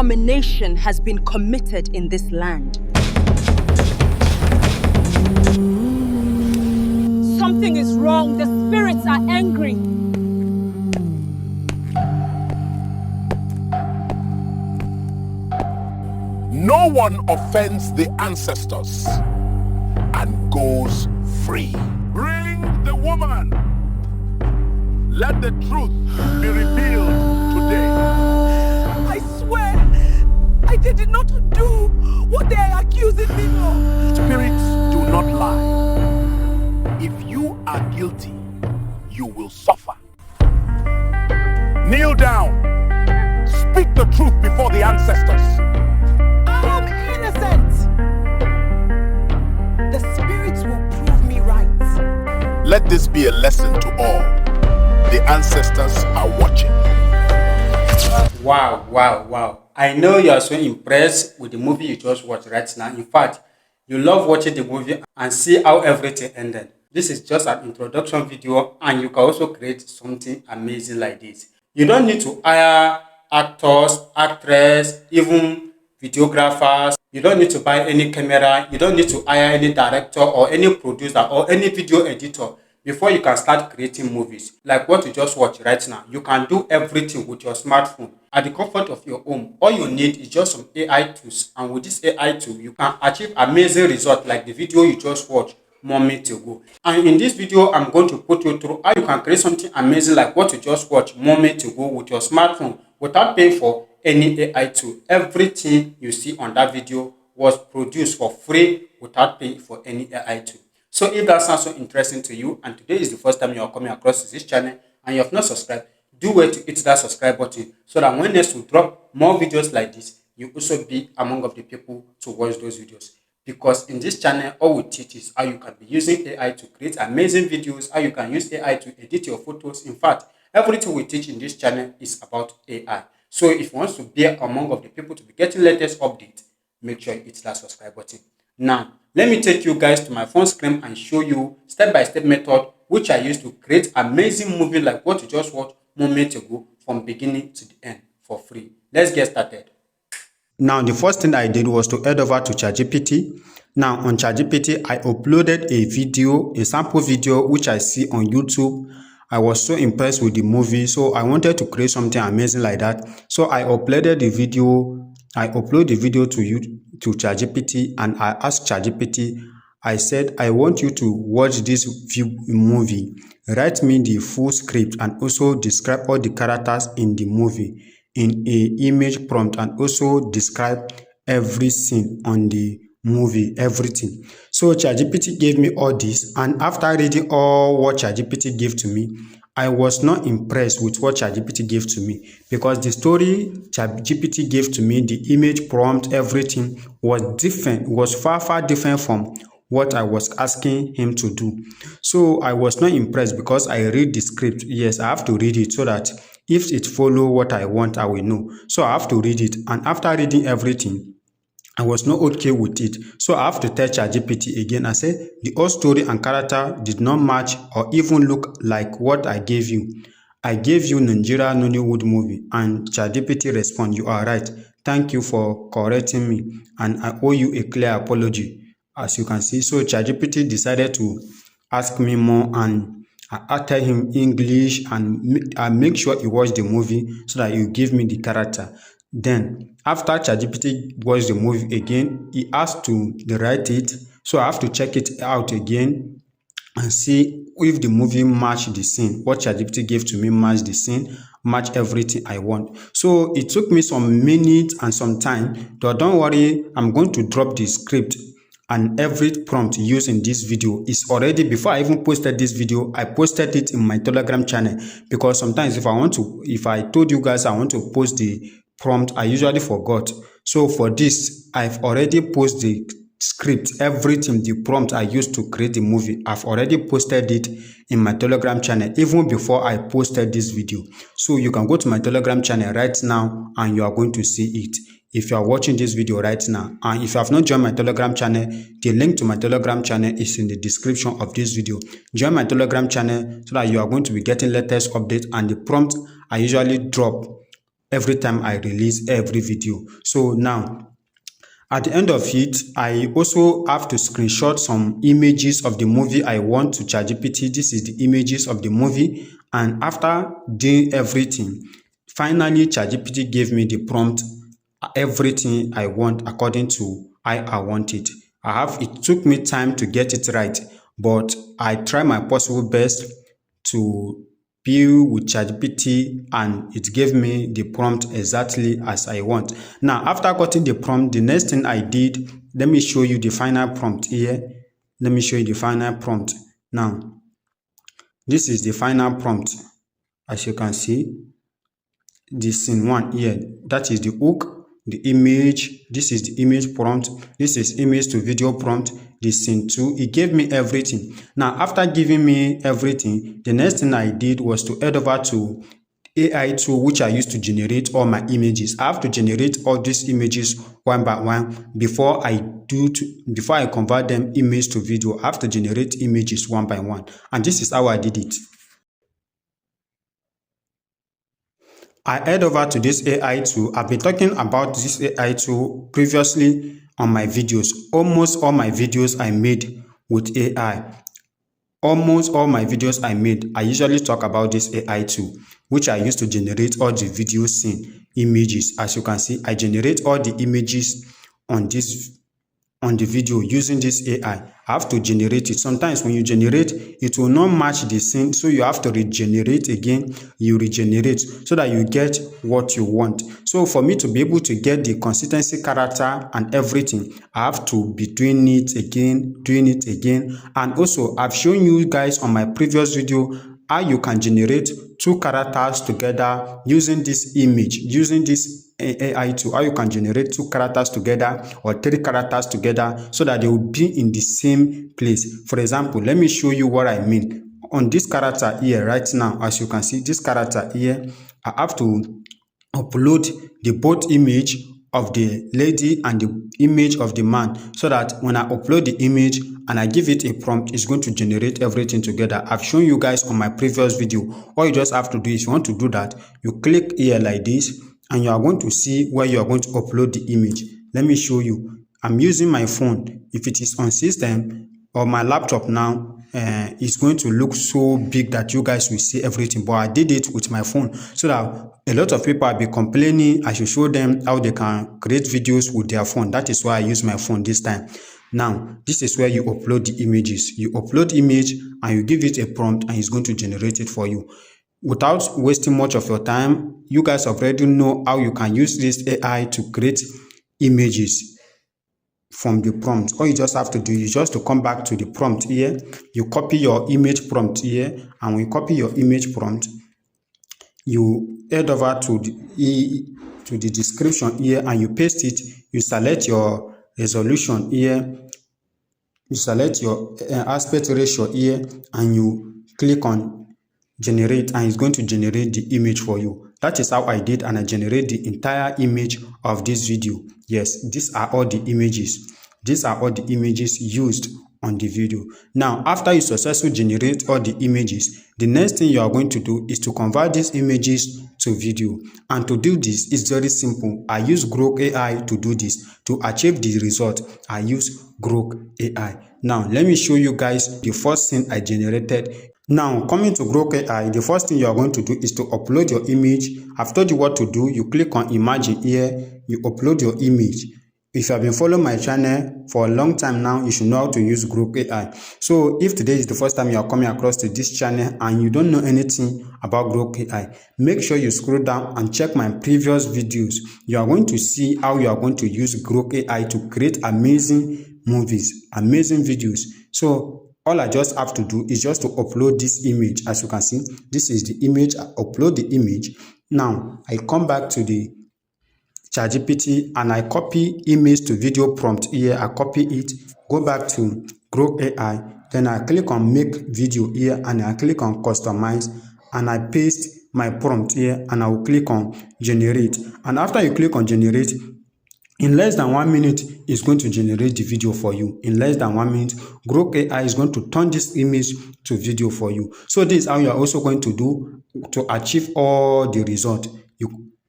abomination has been committed in this land. Something is wrong. The spirits are angry. No one offends the ancestors and goes free. Bring the woman. Let the truth be revealed today. I swear, I did not do what they are accusing me of. Spirits do not lie. If you are guilty, you will suffer. Kneel down. Speak the truth before the ancestors. I am innocent. The spirits will prove me right. Let this be a lesson to all. The ancestors are watching. Wow. I know you are so impressed with the movie you just watched right now. In fact, you love watching the movie and see how everything ended. This is just an introduction video, and you can also create something amazing like this. You don't need to hire actors, actresses, even videographers. You don't need to buy any camera. You don't need to hire any director or any producer or any video editor before you can start creating movies like what you just watched right now. You can do everything with your smartphone at the comfort of your home. All you need is just some AI tools, and with this AI tool you can achieve amazing results like the video you just watched moments ago. And in this video I'm going to put you through how you can create something amazing like what you just watched moments ago with your smartphone without paying for any AI tool. Everything you see on that video was produced for free without paying for any AI tool. So if that sounds so interesting to you, and today is the first time you are coming across this channel and you have not subscribed, do wait to hit that subscribe button so that when next we drop more videos like this, you also be among of the people to watch those videos. Because in this channel, all we teach is how you can be using AI to create amazing videos, how you can use AI to edit your photos. In fact, everything we teach in this channel is about AI. So if you want to be among of the people to be getting latest updates, make sure you hit that subscribe button. Now, let me take you guys to my phone screen and show you step-by-step method which I use to create amazing movie like what you just watched moments ago from beginning to the end for free. Let's get started. Now, the first thing I did was to head over to ChatGPT. Now, on ChatGPT, I uploaded a video, a sample video which I see on YouTube. I was so impressed with the movie, so I wanted to create something amazing like that. So I uploaded the video. I upload the video to ChatGPT, and I asked ChatGPT, I said, I want you to watch this movie. Write me the full script and also describe all the characters in the movie in a image prompt, and also describe every scene on the movie, everything. So ChatGPT gave me all this, and after reading all what ChatGPT gave to me, I was not impressed with what ChatGPT gave to me, because the story ChatGPT gave to me, the image prompt, everything was different, was far different from what I was asking him to do. So I was not impressed because I read the script. Yes, I have to read it so that if it follow what I want, I will know. So I have to read it, and after reading everything, I was not okay with it. So I have to tell ChatGPT again. I said the whole story and character did not match or even look like what I gave you. I gave you Nigeria Nollywood movie, and ChatGPT respond, you are right. Thank you for correcting me, and I owe you a clear apology. As you can see, so ChatGPT decided to ask me more, and I tell him English, and I make sure he watch the movie so that he give me the character. Then after ChatGPT watched the movie again, he asked to write it, so I have to check it out again and see if the movie match the scene. What ChatGPT gave to me match the scene, match everything I want. So it took me some minutes and some time, but don't worry, I'm going to drop the script and every prompt used in this video is already, before I even posted this video, I posted it in my Telegram channel, because sometimes if I told you guys I want to post the prompt, I usually forgot. So for this, I've already posted the script, everything, the prompt I used to create the movie, I've already posted it in my Telegram channel even before I posted this video. So you can go to my Telegram channel right now and you are going to see it. If you are watching this video right now, and if you have not joined my Telegram channel, the link to my Telegram channel is in the description of this video. Join my Telegram channel so that you are going to be getting latest updates, and the prompt I usually drop every time I release every video. So now, at the end of it, I also have to screenshot some images of the movie I want to ChatGPT. This is the images of the movie. And after doing everything, finally ChatGPT gave me the prompt, everything I want according to how I want it. It took me time to get it right, but I try my possible best to build with ChatGPT, and it gave me the prompt exactly as I want. Now, after getting the prompt, the next thing I did, let me show you the final prompt here. Let me show you the final prompt. Now, this is the final prompt. As you can see, the scene 1 here, that is the hook, the image. This is the image prompt. This is image to video prompt. The scene 2, it gave me everything. Now, after giving me everything, the next thing I did was to head over to AI tool, which I use to generate all my images. I have to generate all these images one by one before I convert them image to video. I have to generate images one by one, and this is how I did it. I head over to this AI tool. I've been talking about this AI tool previously on my videos. Almost all my videos I made with AI. Almost all my videos I made, I usually talk about this AI tool, which I use to generate all the video scene images. As you can see, I generate all the images on the video using this AI. I have to generate it. Sometimes when you generate, it will not match the scene, so you have to regenerate again. You regenerate so that you get what you want. So for me to be able to get the consistency character and everything, I have to be doing it again. And also, I've shown you guys on my previous video how you can generate two characters together using this image, using this AI tool, how you can generate two characters together or three characters together so that they will be in the same place. For example, let me show you what I mean. On this character here right now, as you can see, this character here, I have to upload the both image of the lady and the image of the man, so that when I upload the image and I give it a prompt, it's going to generate everything together. I've shown you guys on my previous video. All you just have to do is, you want to do that, you click here like this, and you are going to see where you are going to upload the image. Let me show you. I'm using my phone. If it is on system or my laptop now, it's going to look so big that you guys will see everything, but I did it with my phone so that a lot of people will be complaining I should show them how they can create videos with their phone. That is why I use my phone this time. Now, this is where you upload the images. You upload image and you give it a prompt, and it's going to generate it for you. Without wasting much of your time, you guys already know how you can use this AI to create images from the prompt. All you just have to do is just to come back to the prompt here. You copy your image prompt here, and when you copy your image prompt, you head over to the description here and you paste it. You select your resolution here, you select your aspect ratio here, and you click on generate, and it's going to generate the image for you. That is how I did, and I generate the entire image of this video. Yes, these are all the images. These are all the images used on the video. Now, after you successfully generate all the images, the next thing you are going to do is to convert these images to video. And to do this is very simple. I use Grok AI to do this. To achieve the result, I use Grok AI. Now, let me show you guys the first thing I generated. Now, coming to Grok AI, the first thing you are going to do is to upload your image. I've told you what to do. You click on imagine here, you upload your image. If you have been following my channel for a long time now, you should know how to use Grok AI. So if today is the first time you are coming across to this channel and you don't know anything about Grok AI, make sure you scroll down and check my previous videos. You are going to see how you are going to use Grok AI to create amazing movies, amazing videos. So all I just have to do is just to upload this image. As you can see, this is the image. I upload the image. Now, I come back to the ChatGPT and I copy image to video prompt here. I copy it, go back to Grok AI. Then I click on make video here and I click on customize and I paste my prompt here and I will click on generate. And after you click on generate, in less than 1 minute, it's going to generate the video for you. In less than 1 minute, Grok AI is going to turn this image to video for you. So this is how you are also going to do to achieve all the result.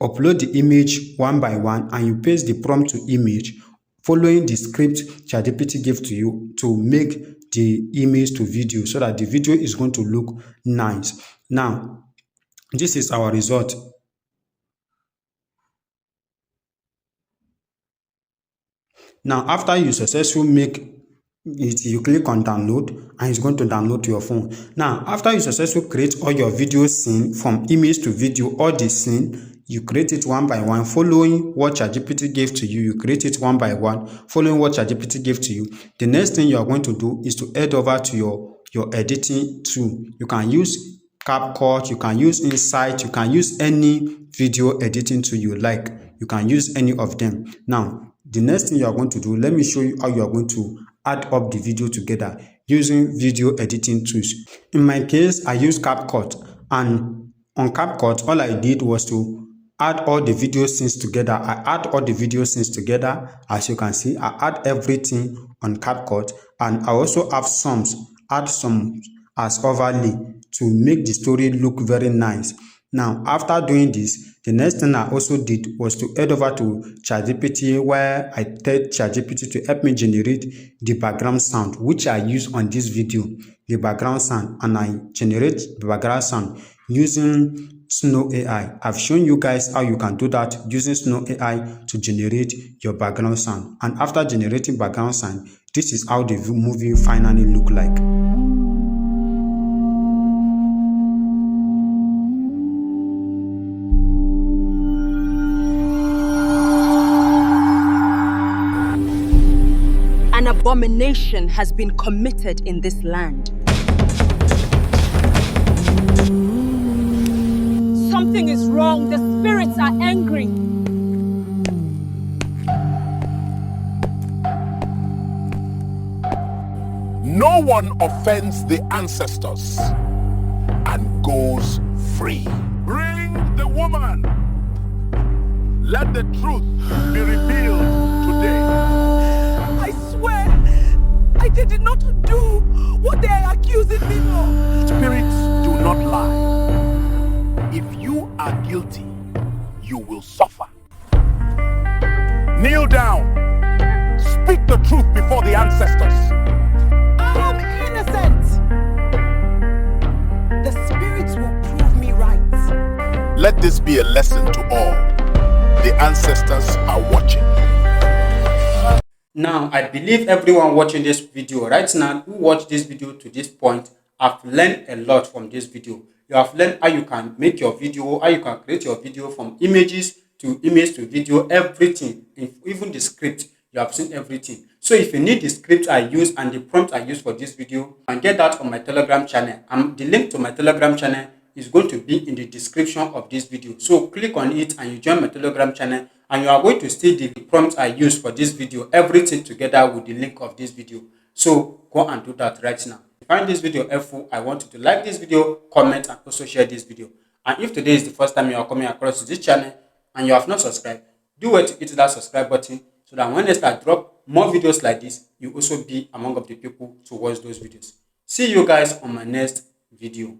upload the image one by one, and you paste the prompt to image, following the script ChatGPT gave to you to make the image to video so that the video is going to look nice. Now, this is our result. Now, after you successfully make it, you click on download and it's going to download to your phone. Now, after you successfully create all your video scene from image to video, all the scene, you create it one by one, following what ChatGPT gave to you. You create it one by one, following what ChatGPT gave to you. The next thing you are going to do is to head over to your editing tool. You can use CapCut, you can use Insight, you can use any video editing tool you like. You can use any of them. Now, the next thing you are going to do, let me show you how you are going to add up the video together using video editing tools. In my case, I use CapCut, and on CapCut, all I did was to add all the video scenes together. I add all the video scenes together. As you can see, I add everything on CapCut, and I also have add some as overlay to make the story look very nice. Now, after doing this, the next thing I also did was to head over to ChatGPT, where I tell ChatGPT to help me generate the background sound, which I use on this video, the background sound, and I generate the background sound using Snow AI. I've shown you guys how you can do that using Snow AI to generate your background sound. And after generating background sound, this is how the movie finally look like. An abomination has been committed in this land. Something is wrong. The spirits are angry. No one offends the ancestors and goes free. Bring the woman. Let the truth be revealed today. I swear, I did not do what they are accusing me of. Spirits do not lie. If you are guilty, you will suffer. Kneel down. Speak the truth before the ancestors. I am innocent. The spirits will prove me right. Let this be a lesson to all. The ancestors are watching. Now, I believe everyone watching this video right now who watched this video to this point have learned a lot from this video. You have learned how you can make your video, how you can create your video from images to image to video, everything, even the script. You have seen everything. So if you need the script I use and the prompt I use for this video, you can get that on my Telegram channel. And the link to my Telegram channel is going to be in the description of this video. So click on it and you join my Telegram channel, and you are going to see the prompt I use for this video, everything together with the link of this video. So go and do that right now. If you find this video helpful, I want you to like this video, comment, and also share this video. And if today is the first time you are coming across this channel and you have not subscribed, do wait to hit that subscribe button so that when I start drop more videos like this, you also be among of the people to watch those videos. See you guys on my next video.